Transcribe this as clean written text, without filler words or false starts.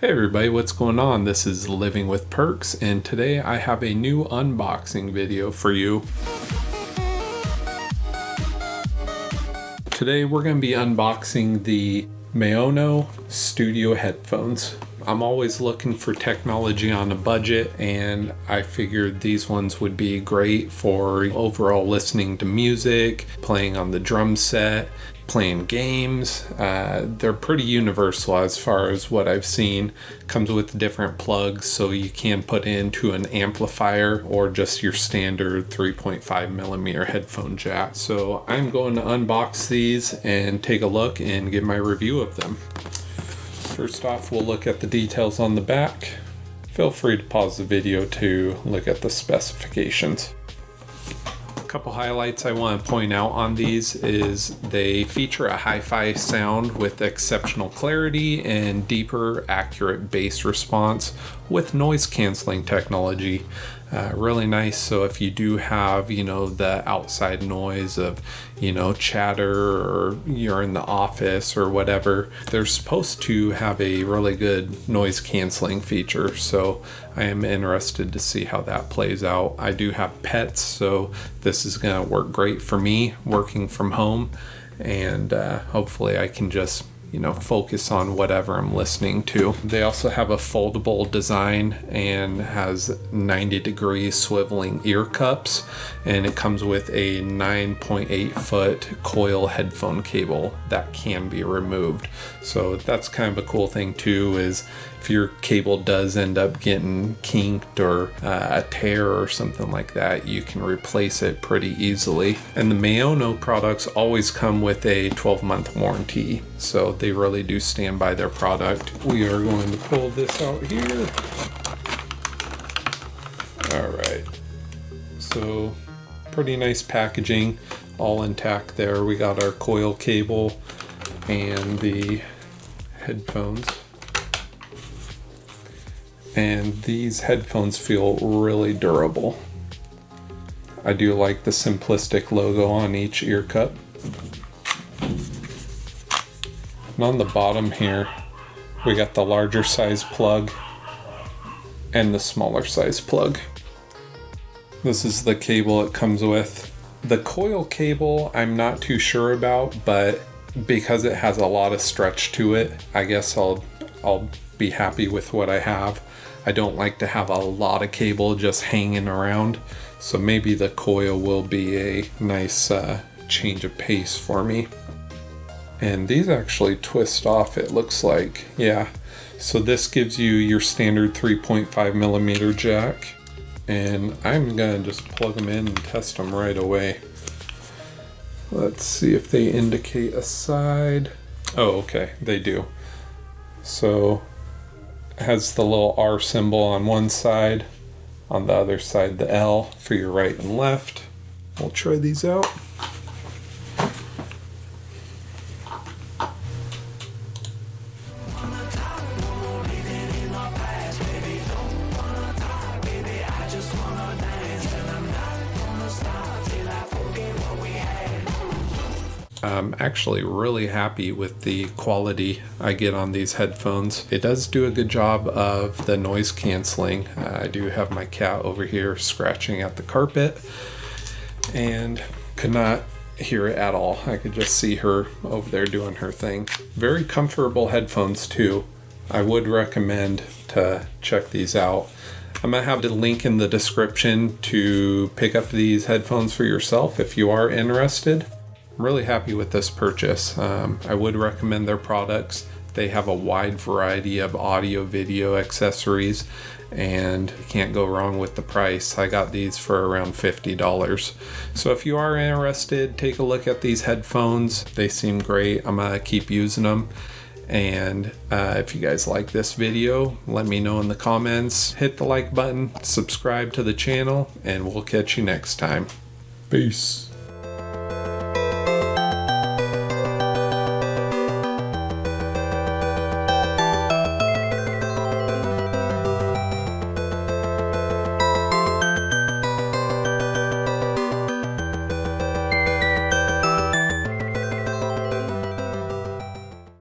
Hey everybody, what's going on? This is Living with Perks, and today I have a new unboxing video for you. Today we're going to be unboxing the Maono Studio Headphones. I'm always looking for technology on a budget, and I figured these ones would be great for overall listening to music, playing on the drum set, playing games. They're pretty universal as far as what I've seen. Comes with different plugs, so you can put into an amplifier or just your standard 3.5mm headphone jack. So I'm going to unbox these and take a look and give my review of them. First off, we'll look at the details on the back. Feel free to pause the video to look at the specifications. Couple highlights I want to point out on these is they feature a hi-fi sound with exceptional clarity and deeper, accurate bass response with noise canceling technology. Really nice. So if you do have, the outside noise of, chatter, or you're in the office or whatever, they're supposed to have a really good noise canceling feature. So I am interested to see how that plays out. I do have pets, so this is going to work great for me working from home, and hopefully I can just focus on whatever I'm listening to. They also have a foldable design and has 90-degree swiveling ear cups, and it comes with a 9.8 foot coil headphone cable that can be removed. So that's kind of a cool thing too, is if your cable does end up getting kinked or a tear or something like that, you can replace it pretty easily. And the Maono products always come with a 12-month warranty, so they really do stand by their product. We are going to pull this out here. All right, so pretty nice packaging, all intact there. We got our coil cable and the headphones. And these headphones feel really durable. I do like the simplistic logo on each ear cup. And on the bottom here, we got the larger size plug and the smaller size plug. This is the cable it comes with. The coil cable I'm not too sure about, but because it has a lot of stretch to it, I guess I'll be happy with what I have. I don't like to have a lot of cable just hanging around, so maybe the coil will be a nice change of pace for me. And these actually twist off, it looks like. Yeah, so this gives you your standard 3.5mm jack, and I'm gonna just plug them in and test them right away. Let's see if they indicate a side. Oh, okay, they do. So has the little R symbol on one side, on the other side the L for your right and left. We'll try these out. I'm actually really happy with the quality I get on these headphones. It does do a good job of the noise canceling. I do have my cat over here scratching at the carpet and could not hear it at all. I could just see her over there doing her thing. Very comfortable headphones too. I would recommend to check these out. I'm going to have the link in the description to pick up these headphones for yourself if you are interested. I'm really happy with this purchase. I would recommend their products. They have a wide variety of audio video accessories, and you can't go wrong with the price. I got these for around $50. So if you are interested, take a look at these headphones. They seem great. I'm gonna keep using them. And if you guys like this video, let me know in the comments. Hit the like button, subscribe to the channel, and we'll catch you next time. Peace.